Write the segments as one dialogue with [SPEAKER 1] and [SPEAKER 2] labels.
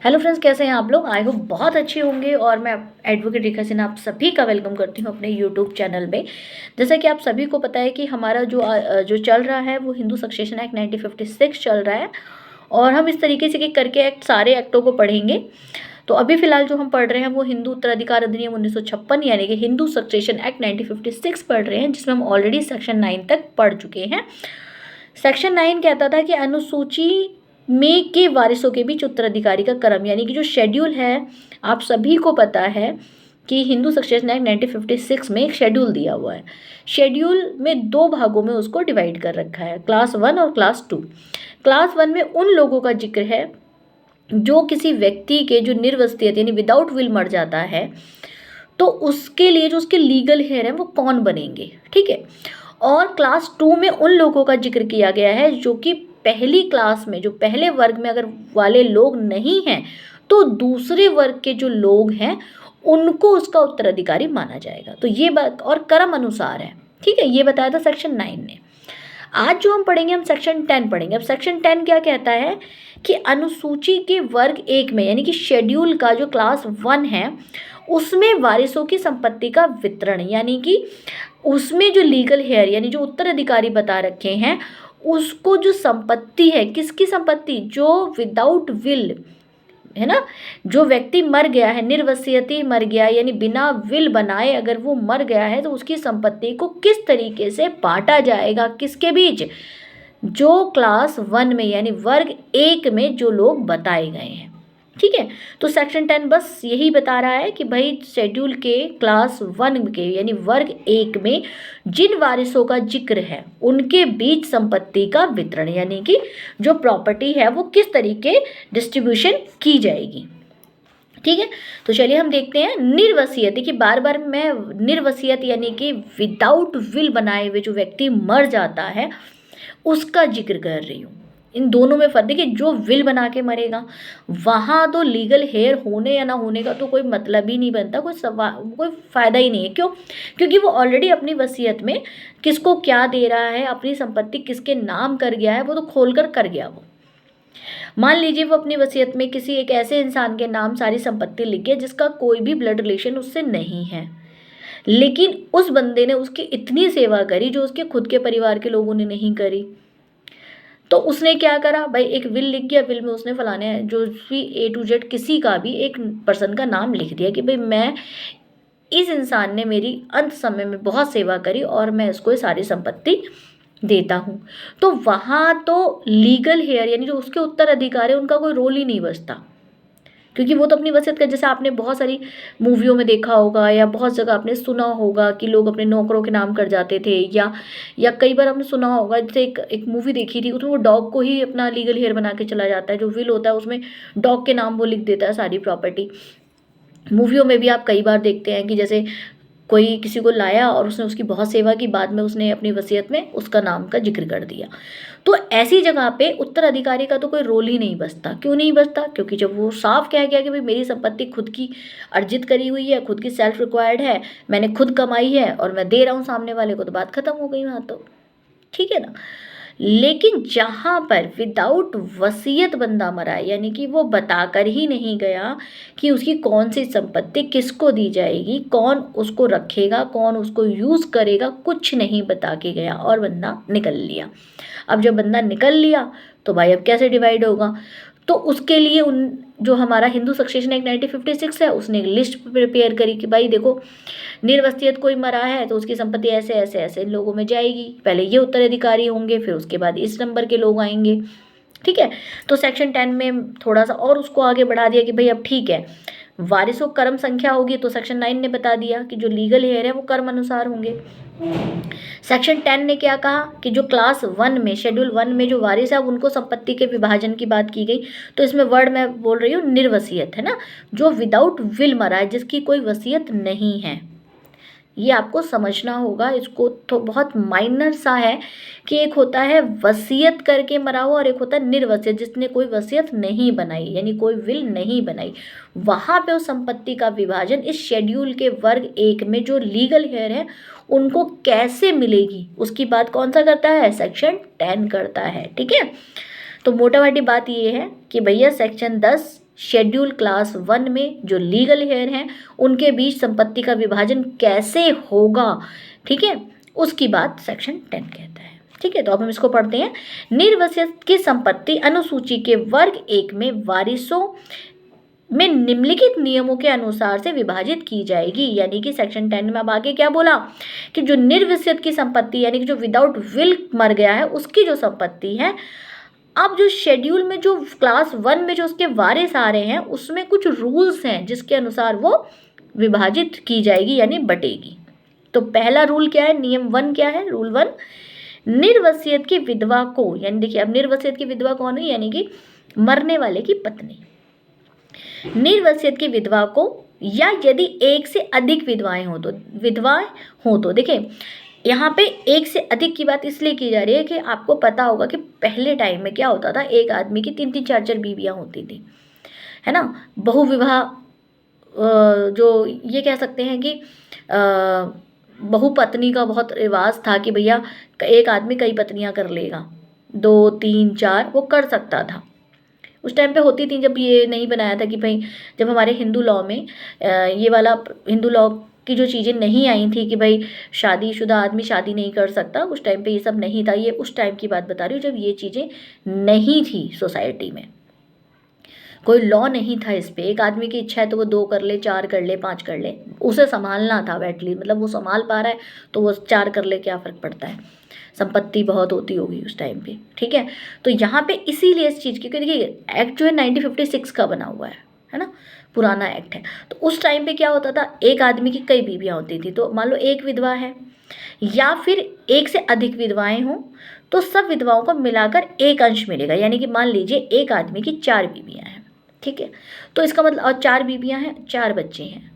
[SPEAKER 1] Hello friends, कैसे हैं आप लोग। आई होप बहुत अच्छे होंगे और मैं एडवोकेट रेखा सिन्हा आप सभी का वेलकम करती हूँ अपने यूट्यूब चैनल में। जैसा कि आप सभी को पता है कि हमारा जो चल रहा है वो हिंदू सक्सेशन एक्ट 1956 चल रहा है और हम इस तरीके से कि करके सारे एक्टों को पढ़ेंगे। तो अभी फिलहाल जो हम पढ़ रहे हैं वो हिंदू उत्तराधिकार अधिनियम 1956 यानी कि हिंदू सक्सेशन एक्ट 1956 पढ़ रहे हैं, जिसमें हम ऑलरेडी सेक्शन 9 तक पढ़ चुके हैं। सेक्शन 9 कहता था कि अनुसूची में के वारिसों के बीच उत्तराधिकारी का क्रम, यानी कि जो शेड्यूल है, आप सभी को पता है कि हिंदू सक्सेशन एक्ट 1956 में एक शेड्यूल दिया हुआ है। शेड्यूल में दो भागों में उसको डिवाइड कर रखा है, क्लास 1 और क्लास 2। क्लास 1 में उन लोगों का जिक्र है जो किसी व्यक्ति के जो निर्वस्तियत यानी विदाउट विल मर जाता है, तो उसके लिए जो उसके लीगल हेयर हैं वो कौन बनेंगे, ठीक है। और क्लास 2 में उन लोगों का जिक्र किया गया है जो कि पहली क्लास में, जो पहले वर्ग में अगर वाले लोग नहीं हैं तो दूसरे वर्ग के जो लोग हैं उनको उसका उत्तराधिकारी माना जाएगा। तो ये बात और क्रम अनुसार है, ठीक है। ये बताया था सेक्शन 9 ने। आज जो हम पढ़ेंगे हम सेक्शन 10 पढ़ेंगे। अब सेक्शन 10 क्या कहता है कि अनुसूची के वर्ग 1 में यानी कि शेड्यूल का जो क्लास 1 है उसमें वारिसों की संपत्ति का वितरण, यानी कि उसमें जो लीगल हेयर यानी जो उत्तराधिकारी बता रखे हैं उसको जो संपत्ति है, किसकी संपत्ति, जो विदाउट विल है ना, जो व्यक्ति मर गया है, निर्वसियती मर गया यानी बिना विल बनाए अगर वो मर गया है तो उसकी संपत्ति को किस तरीके से बांटा जाएगा, किसके बीच, जो क्लास 1 में यानी वर्ग 1 में जो लोग बताए गए हैं, ठीक है। तो सेक्शन 10 बस यही बता रहा है कि भाई शेड्यूल के क्लास 1 के यानी वर्ग 1 में जिन वारिसों का जिक्र है उनके बीच संपत्ति का वितरण, यानी कि जो प्रॉपर्टी है वो किस तरीके डिस्ट्रीब्यूशन की जाएगी, ठीक है। तो चलिए हम देखते हैं निर्वसियत। देखिए बार बार मैं निर्वसियत यानी कि विदाउट विल बनाए हुए जो व्यक्ति मर जाता है उसका जिक्र कर रही हूँ। इन दोनों में फर्क देखिए, जो विल बना के मरेगा वहाँ तो लीगल हेयर होने या ना होने का तो कोई मतलब ही नहीं बनता, कोई फ़ायदा ही नहीं है। क्यों? क्योंकि वो ऑलरेडी अपनी वसीयत में किसको क्या दे रहा है, अपनी संपत्ति किसके नाम कर गया है, वो तो खोल कर गया। वो मान लीजिए वो अपनी वसीयत में किसी एक ऐसे इंसान के नाम सारी संपत्ति लिख गया जिसका कोई भी ब्लड रिलेशन उससे नहीं है, लेकिन उस बंदे ने उसकी इतनी सेवा करी जो उसके खुद के परिवार के लोगों ने नहीं करी। तो उसने क्या करा भाई, एक विल लिख गया, विल में उसने फलाने जो भी A to Z किसी का भी एक पर्सन का नाम लिख दिया कि भाई मैं, इस इंसान ने मेरी अंत समय में बहुत सेवा करी और मैं इसको ये सारी संपत्ति देता हूँ। तो वहाँ तो लीगल हेयर यानी जो उसके उत्तराधिकारी है उनका कोई रोल ही नहीं बचता, क्योंकि वो तो अपनी वसीयत का, जैसे आपने बहुत सारी मूवियों में देखा होगा या बहुत जगह आपने सुना होगा कि लोग अपने नौकरों के नाम कर जाते थे, या कई बार आपने सुना होगा, जैसे एक मूवी देखी थी उसमें वो डॉग को ही अपना लीगल हेयर बना के चला जाता है, जो विल होता है उसमें डॉग के नाम वो लिख देता है सारी प्रॉपर्टी। मूवियों में भी आप कई बार देखते हैं कि जैसे कोई किसी को लाया और उसने उसकी बहुत सेवा की, बाद में उसने अपनी वसीयत में उसका नाम का जिक्र कर दिया। तो ऐसी जगह पे उत्तराधिकारी का तो कोई रोल ही नहीं बचता। क्यों नहीं बचता? क्योंकि जब वो साफ कह गया कि भाई मेरी संपत्ति खुद की अर्जित करी हुई है, खुद की सेल्फ रिक्वायर्ड है, मैंने खुद कमाई है और मैं दे रहा हूँ सामने वाले को, तो बात खत्म हो गई वहाँ तो, ठीक है ना। लेकिन जहाँ पर विदाउट वसीयत बंदा मरा है, यानी कि वो बताकर ही नहीं गया कि उसकी कौन सी संपत्ति किसको दी जाएगी, कौन उसको रखेगा, कौन उसको यूज़ करेगा, कुछ नहीं बता के गया और बंदा निकल लिया। अब जब बंदा निकल लिया तो भाई अब कैसे डिवाइड होगा? तो उसके लिए उन जो हमारा हिंदू सक्सेशन एक्ट 1956 है उसने एक लिस्ट प्रिपेयर करी कि भाई देखो, निर्वस्तियत कोई मरा है तो उसकी संपत्ति ऐसे ऐसे ऐसे इन लोगों में जाएगी, पहले ये उत्तराधिकारी होंगे, फिर उसके बाद इस नंबर के लोग आएंगे, ठीक है। तो सेक्शन 10 में थोड़ा सा और उसको आगे बढ़ा दिया कि भाई अब ठीक है, वारिसों क्रम संख्या होगी, तो सेक्शन 9 ने बता दिया कि जो लीगल हेयर है वो क्रम अनुसार होंगे। सेक्शन 10 ने क्या कहा कि जो क्लास 1 में शेड्यूल 1 में जो वारिस है उनको संपत्ति के विभाजन की बात की गई। तो इसमें वर्ड मैं बोल रही हूँ निर्वसियत, है ना, जो विदाउट विल मरा है, जिसकी कोई वसीयत नहीं है। ये आपको समझना होगा, इसको तो बहुत माइनर सा है कि एक होता है वसीयत करके मरा हुआ और एक होता है निर्वसियत, जिसने कोई वसीयत नहीं बनाई यानी कोई विल नहीं बनाई। वहाँ पे उस संपत्ति का विभाजन इस शेड्यूल के वर्ग 1 में जो लीगल हेयर है उनको कैसे मिलेगी उसकी बात कौन सा करता है, सेक्शन 10 करता है, ठीक है। तो मोटा मोटी बात ये है कि भैया सेक्शन 10 शेड्यूल क्लास 1 में जो लीगल हेयर हैं उनके बीच संपत्ति का विभाजन कैसे होगा, ठीक है, उसकी बात सेक्शन 10 कहता है। ठीक है, तो अब हम इसको पढ़ते हैं। निर्वसियत की संपत्ति अनुसूची के वर्ग 1 में वारिसों में निम्नलिखित नियमों के अनुसार से विभाजित की जाएगी। यानी कि सेक्शन 10 में अब आगे क्या बोला कि जो निर्वसियत की संपत्ति यानी कि जो विदाउट विल मर गया है उसकी जो संपत्ति है, अब जो शेड्यूल में जो क्लास 1 में जो उसके वारिस आ रहे हैं उसमें कुछ रूल्स हैं जिसके अनुसार वो विभाजित की जाएगी यानी बटेगी। तो पहला रूल क्या है, नियम 1 क्या है, रूल 1, निर्वसियत की विधवा को, यानी देखिए अब निर्वसियत की विधवा कौन है, यानी कि मरने वाले की पत्नी, निर्वसियत की विधवा को या यदि एक से अधिक विधवाएं हो तो देखिए यहाँ पे एक से अधिक की बात इसलिए की जा रही है कि आपको पता होगा कि पहले टाइम में क्या होता था, एक आदमी की 3-3 4-4 बीवियां होती थी, है ना। बहुविवाह जो ये कह सकते हैं कि बहुपत्नी का बहुत रिवाज था कि भैया एक आदमी कई पत्नियां कर लेगा, 2 3 4 वो कर सकता था। उस टाइम पे होती थी जब ये नहीं बनाया था कि भाई जब हमारे हिंदू लॉ में ये वाला हिंदू लॉ की जो चीज़ें नहीं आई थी कि भाई शादीशुदा आदमी शादी नहीं कर सकता, उस टाइम पे ये सब नहीं था। ये उस टाइम की बात बता रही हूँ जब ये चीज़ें नहीं थी, सोसाइटी में कोई लॉ नहीं था इस पे। एक आदमी की इच्छा है तो वो 2 कर ले, 4 कर ले, 5 कर ले, उसे संभालना था एटलीस्ट, मतलब वो संभाल पा रहा है तो वो 4 कर ले, क्या फ़र्क पड़ता है, संपत्ति बहुत होती होगी उस टाइम पे। ठीक है, तो यहाँ पे इसीलिए इस चीज़ की, क्योंकि देखिए एक्ट जो है 1956 का बना हुआ है ना, पुराना एक्ट है। तो उस टाइम पे क्या होता था, एक आदमी की कई बीवियाँ होती थी, तो मान लो एक विधवा है या फिर एक से अधिक विधवाएं हों तो सब विधवाओं को मिलाकर एक अंश मिलेगा। यानी कि मान लीजिए एक आदमी की 4 बीवियाँ हैं, ठीक है, तो इसका मतलब, और 4 बीवियाँ हैं, 4 बच्चे हैं,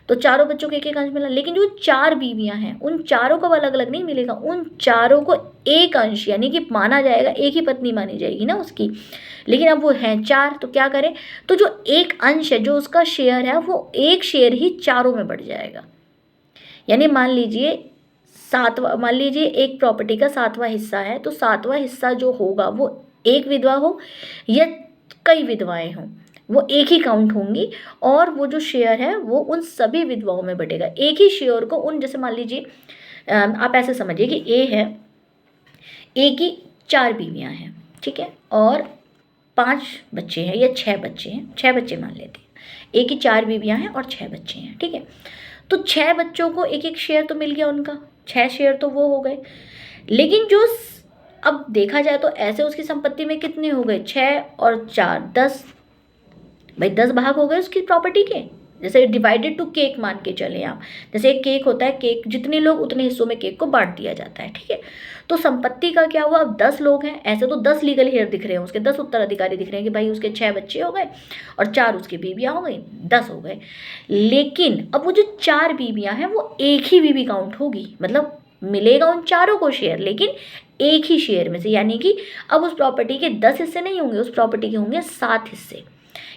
[SPEAKER 1] तो चारों बच्चों को एक एक अंश मिला। लेकिन जो 4 बीवियां हैं उन चारों को अलग अलग नहीं मिलेगा, उन चारों को एक अंश यानी कि माना जाएगा, एक ही पत्नी मानी जाएगी ना उसकी। लेकिन अब वो हैं 4, तो क्या करें, तो जो एक अंश है जो उसका शेयर है वो एक शेयर ही चारों में बढ़ जाएगा। यानी मान लीजिए 7वां, मान लीजिए एक प्रॉपर्टी का 7वां हिस्सा है, तो 7वां हिस्सा जो होगा वो एक विधवा हो या कई विधवाएं हों, वो एक ही काउंट होंगी और वो जो शेयर है वो उन सभी विधवाओं में बटेगा। एक ही शेयर को उन, जैसे मान लीजिए आप ऐसे समझिए कि ए है, ए की 4 बीवियां हैं, ठीक है, और 5 बच्चे हैं या 6 बच्चे हैं, 6 बच्चे मान लेते हैं, ए की 4 बीवियां हैं और 6 बच्चे हैं, ठीक है। तो 6 बच्चों को एक एक शेयर तो मिल गया, उनका 6 शेयर तो वो हो गए। लेकिन जो अब देखा जाए तो ऐसे उसकी संपत्ति में कितने हो गए, 6 और 4 10, भाई 10 भाग हो गए उसकी प्रॉपर्टी के। जैसे डिवाइडेड टू केक मान के चले आप, जैसे एक केक होता है, केक जितने लोग उतने हिस्सों में केक को बांट दिया जाता है, ठीक है। तो संपत्ति का क्या हुआ, अब 10 लोग हैं, ऐसे तो 10 लीगल हेयर दिख रहे हैं उसके, 10 उत्तराधिकारी दिख रहे हैं कि भाई उसके 6 बच्चे हो गए और 4 उसकी बीवियाँ हो गई, 10 हो गए। लेकिन अब वो जो 4 बीवियाँ हैं वो एक ही बीवी काउंट होगी, मतलब मिलेगा उन चारों को शेयर, लेकिन एक ही शेयर में से। यानी कि अब उस प्रॉपर्टी के 10 हिस्से नहीं होंगे, उस प्रॉपर्टी के होंगे 7 हिस्से।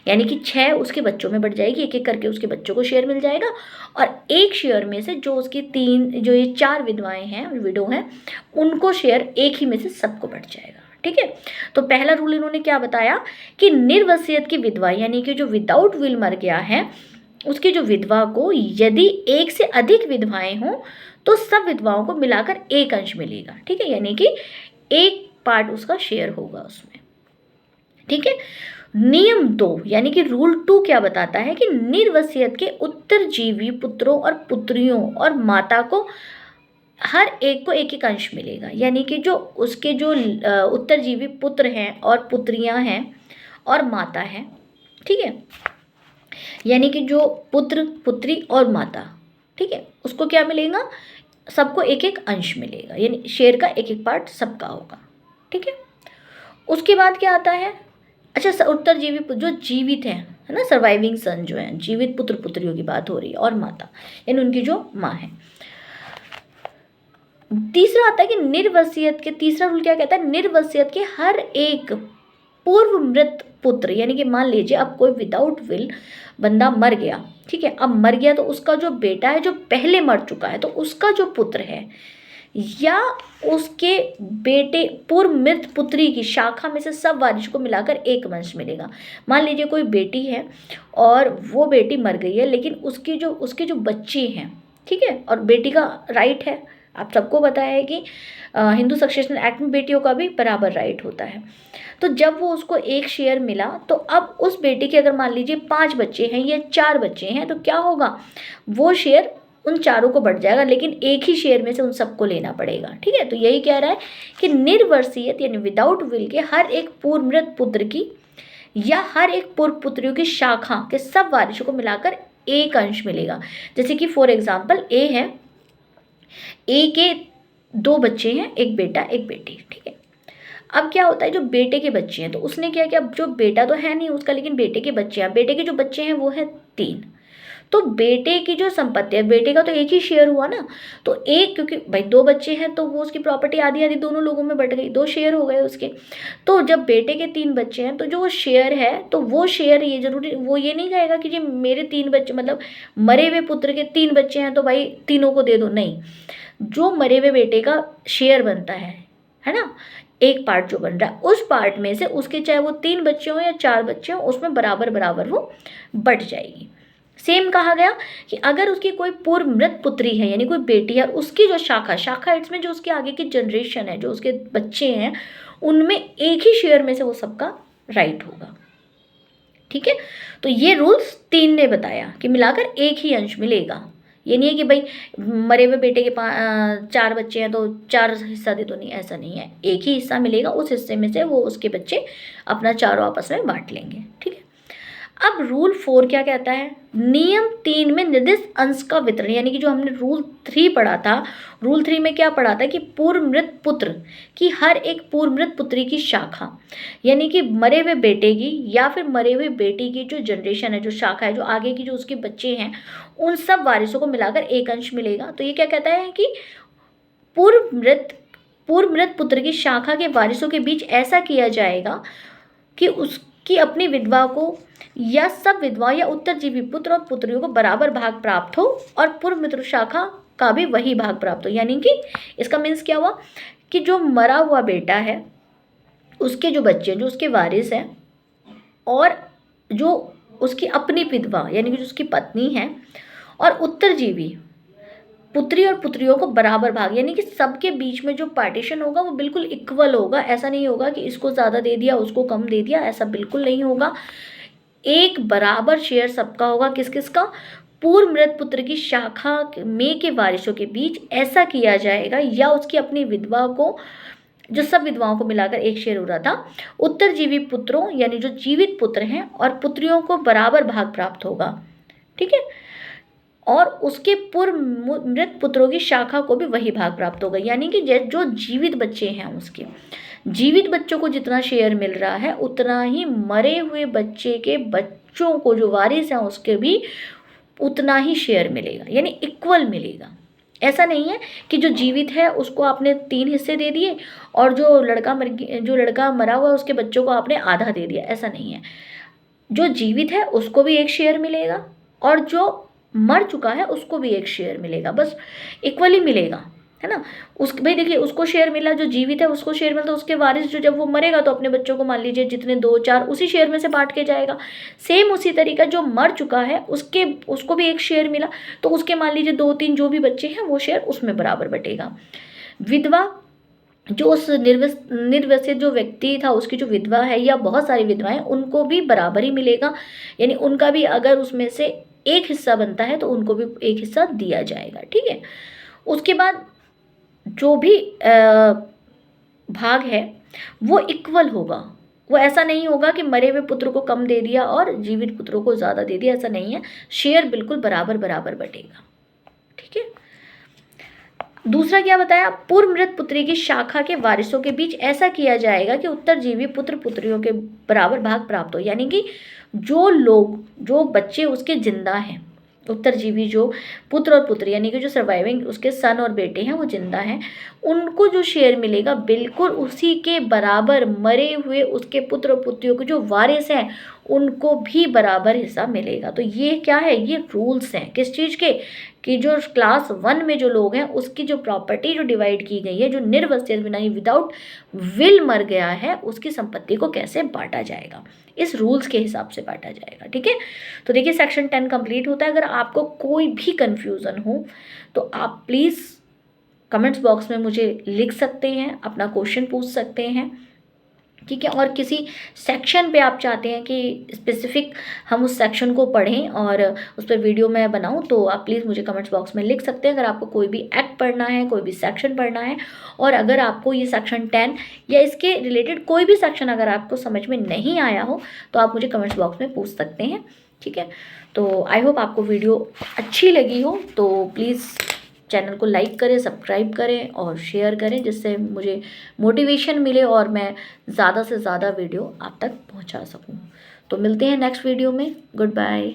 [SPEAKER 1] यानी कि 6 उसके बच्चों में बढ़ जाएगी, एक एक करके उसके बच्चों को शेयर मिल जाएगा, और एक शेयर में से जो उसकी 3, जो ये 4 विधवाएं हैं, विडो हैं, उनको शेयर एक ही में से सबको बढ़ जाएगा, ठीक है। तो पहला रूल इन्होंने क्या बताया कि निर्वसियत की विधवा यानी कि जो विदाउट विल मर गया है उसकी जो विधवा को यदि एक से अधिक विधवाएं हों तो सब विधवाओं को मिलाकर एक अंश मिलेगा, ठीक है, यानी कि एक पार्ट उसका शेयर होगा उसमें, ठीक है। नियम 2 यानी कि रूल 2 क्या बताता है कि निर्वसियत के उत्तरजीवी पुत्रों और पुत्रियों और माता को हर एक को एक एक अंश मिलेगा। यानी कि जो उसके जो उत्तरजीवी पुत्र हैं और पुत्रियां हैं और माता हैं, ठीक है, यानी कि जो पुत्र पुत्री और माता, ठीक है, उसको क्या मिलेगा, सबको एक एक अंश मिलेगा, यानी शेयर का एक एक पार्ट सबका होगा, ठीक है। उसके बाद क्या आता है, अच्छा उत्तरजीवी जो जीवित हैं, है ना, सर्वाइविंग सन जो है, जीवित पुत्र पुत्रियों की बात हो रही है, और माता यानी उनकी जो माँ है। तीसरा आता है कि निर्वसियत के, तीसरा रूल क्या कहता है, निर्वसियत के हर एक पूर्व मृत पुत्र, यानी कि मान लीजिए अब कोई विदाउट विल बंदा मर गया, ठीक है, अब मर गया तो उसका जो बेटा है जो पहले मर चुका है तो उसका जो पुत्र है, या उसके बेटे पूर्व मृत पुत्री की शाखा में से सब वारिसों को मिलाकर एक वंश मिलेगा। मान लीजिए कोई बेटी है और वो बेटी मर गई है, लेकिन उसके जो बच्चे हैं, ठीक है, और बेटी का राइट है, आप सबको पता है कि हिंदू सक्सेशन एक्ट में बेटियों का भी बराबर राइट होता है। तो जब वो उसको एक शेयर मिला, तो अब उस बेटी के अगर मान लीजिए 5 बच्चे हैं या 4 बच्चे हैं, तो क्या होगा, वो शेयर उन चारों को बढ़ जाएगा, लेकिन एक ही शेयर में से उन सबको लेना पड़ेगा। ठीक है, तो यही कह रहा है कि निर्वंशीयत यानी विदाउट विल के हर एक पूर्व मृत पुत्र की या हर एक पूर्व पुत्रियों की शाखा के सब वारिसों को मिलाकर एक अंश मिलेगा। जैसे कि फॉर एग्जाम्पल ए है, ए के 2 बच्चे हैं, एक बेटा एक बेटी। ठीक है, अब क्या होता है, जो बेटे के बच्चे हैं, तो उसने क्या किया, जो बेटा तो है नहीं उसका, लेकिन बेटे के बच्चे हैं, बेटे के जो बच्चे हैं वो है 3। तो बेटे की जो संपत्ति है, बेटे का तो एक ही शेयर हुआ ना, तो एक, क्योंकि भाई 2 बच्चे हैं तो वो उसकी प्रॉपर्टी आधी आधी दोनों लोगों में बट गई, 2 शेयर हो गए उसके। तो जब बेटे के 3 बच्चे हैं, तो जो वो शेयर है, तो वो शेयर ये जरूरी, वो ये नहीं कहेगा कि जी मेरे 3 बच्चे, मतलब मरे हुए पुत्र के 3 बच्चे हैं तो भाई तीनों को दे दो, नहीं। जो मरे हुए बेटे का शेयर बनता है ना, एक पार्ट जो बन रहा है, उस पार्ट में से उसके चाहे वो 3 बच्चे हों या 4 बच्चे हों, उसमें बराबर बराबर वो बट जाएगी। सेम कहा गया कि अगर उसकी कोई पूर्व मृत पुत्री है, यानी कोई बेटी है, उसकी जो शाखा इसमें जो उसके आगे की जनरेशन है, जो उसके बच्चे हैं, उनमें एक ही शेयर में से वो सबका राइट होगा। ठीक है, तो ये रूल्स 3 ने बताया कि मिलाकर एक ही अंश मिलेगा। ये नहीं है कि भाई मरे हुए बेटे के 4 बच्चे हैं तो 4 हिस्सा दे दो, नहीं, ऐसा नहीं है, एक ही हिस्सा मिलेगा, उस हिस्से में से वो उसके बच्चे अपना चारों आपस में बांट लेंगे। ठीक है, अब रूल 4 क्या कहता है, नियम 3 में निर्दिष्ट अंश का वितरण, यानी कि जो हमने रूल 3 पढ़ा था, रूल 3 में क्या पढ़ा था कि पूर्व मृत पुत्र की हर एक पूर्व मृत पुत्री की शाखा, यानी कि मरे हुए बेटे की या फिर मरे हुए बेटी की जो जनरेशन है, जो शाखा है, जो आगे की जो उसके बच्चे हैं, उन सब वारिसों को मिलाकर एक अंश मिलेगा। तो ये क्या कहता है कि पूर्व मृत पुत्र की शाखा के वारिसों के बीच ऐसा किया जाएगा कि उसकी अपनी विधवा को या सब विधवा या उत्तरजीवी पुत्र और पुत्रियों को बराबर भाग प्राप्त हो और पूर्व मृत शाखा का भी वही भाग प्राप्त हो। यानी कि इसका मीन्स क्या हुआ कि जो मरा हुआ बेटा है, उसके जो बच्चे, जो उसके वारिस हैं, और जो उसकी अपनी विधवा यानी कि जो उसकी पत्नी है, और उत्तरजीवी पुत्री और पुत्रियों को बराबर भाग, यानी कि सबके बीच में जो पार्टीशन होगा वो बिल्कुल इक्वल होगा। ऐसा नहीं होगा कि इसको ज़्यादा दे दिया उसको कम दे दिया, ऐसा बिल्कुल नहीं होगा। एक बराबर शेयर सबका होगा। किस किस का, पूर्व मृत पुत्र की शाखा में के वारिसों के बीच ऐसा किया जाएगा, या उसकी अपनी विधवा को, जो सब विधवाओं को मिलाकर एक शेयर हो रहा था, उत्तरजीवी पुत्रों यानी जो जीवित पुत्र हैं और पुत्रियों को बराबर भाग प्राप्त होगा। ठीक है, और उसके पूर्व मृत पुत्रों की शाखा को भी वही भाग प्राप्त होगा। यानी कि जो जीवित बच्चे हैं, उसके जीवित बच्चों को जितना शेयर मिल रहा है, उतना ही मरे हुए बच्चे के बच्चों को, जो वारिस हैं, उसके भी उतना ही शेयर मिलेगा, यानी इक्वल मिलेगा। ऐसा नहीं है कि जो जीवित है उसको आपने 3 हिस्से दे दिए और जो लड़का मरा हुआ उसके बच्चों को आपने आधा दे दिया, ऐसा नहीं है। जो जीवित है उसको भी एक शेयर मिलेगा और जो मर चुका है उसको भी एक शेयर मिलेगा, बस इक्वली मिलेगा, है ना। भाई देखिए, उसको शेयर मिला, जो जीवित है उसको शेयर मिला, तो उसके वारिस जो जब वो मरेगा तो अपने बच्चों को मान लीजिए जितने 2 4 उसी शेयर में से बांट के जाएगा। सेम उसी तरीका जो मर चुका है उसको भी एक शेयर मिला, तो उसके मान लीजिए 2 3 जो भी बच्चे हैं वो शेयर उसमें बराबर बटेगा। विधवा, जो उस निर्वसित जो व्यक्ति था उसकी जो विधवा है या बहुत सारी विधवाएं, उनको भी बराबर ही मिलेगा, यानी उनका भी अगर उसमें से एक हिस्सा बनता है तो उनको भी एक हिस्सा दिया जाएगा। ठीक है, उसके बाद जो भी भाग है वो इक्वल होगा। वो ऐसा नहीं होगा कि मरे हुए पुत्र को कम दे दिया और जीवित पुत्रों को ज़्यादा दे दिया, ऐसा नहीं है। शेयर बिल्कुल बराबर बराबर बटेगा। ठीक है, दूसरा क्या बताया, पूर्व मृत पुत्री की शाखा के वारिसों के बीच ऐसा किया जाएगा कि उत्तरजीवी पुत्र पुत्रियों के बराबर भाग प्राप्त हो। यानी कि जो बच्चे उसके जिंदा हैं, उत्तरजीवी जो पुत्र और पुत्री यानी कि जो सर्वाइविंग उसके सन और बेटे हैं वो जिंदा हैं, उनको जो शेयर मिलेगा बिल्कुल उसी के बराबर मरे हुए उसके पुत्र और पुत्रियों के जो वारिस हैं उनको भी बराबर हिस्सा मिलेगा। तो ये क्या है, ये रूल्स हैं किस चीज़ के, कि जो क्लास 1 में जो लोग हैं उसकी जो प्रॉपर्टी जो डिवाइड की गई है, जो निर्वसित बिना विदाउट विल मर गया है, उसकी संपत्ति को कैसे बांटा जाएगा, इस रूल्स के हिसाब से बांटा जाएगा। ठीक है, तो देखिए सेक्शन 10 कंप्लीट होता है। अगर आपको कोई भी कंफ्यूजन हो तो आप प्लीज़ कमेंट्स बॉक्स में मुझे लिख सकते हैं, अपना क्वेश्चन पूछ सकते हैं। ठीक है, और किसी सेक्शन पे आप चाहते हैं कि स्पेसिफिक हम उस सेक्शन को पढ़ें और उस पर वीडियो मैं बनाऊं, तो आप प्लीज़ मुझे कमेंट्स बॉक्स में लिख सकते हैं। अगर आपको कोई भी एक्ट पढ़ना है, कोई भी सेक्शन पढ़ना है, और अगर आपको ये सेक्शन 10 या इसके रिलेटेड कोई भी सेक्शन अगर आपको समझ में नहीं आया हो तो आप मुझे कमेंट्स बॉक्स में पूछ सकते हैं। ठीक है, तो आई होप आपको वीडियो अच्छी लगी हो, तो प्लीज़ चैनल को लाइक करें, सब्सक्राइब करें और शेयर करें, जिससे मुझे मोटिवेशन मिले और मैं ज़्यादा से ज़्यादा वीडियो आप तक पहुंचा सकूं। तो मिलते हैं नेक्स्ट वीडियो में। Good bye.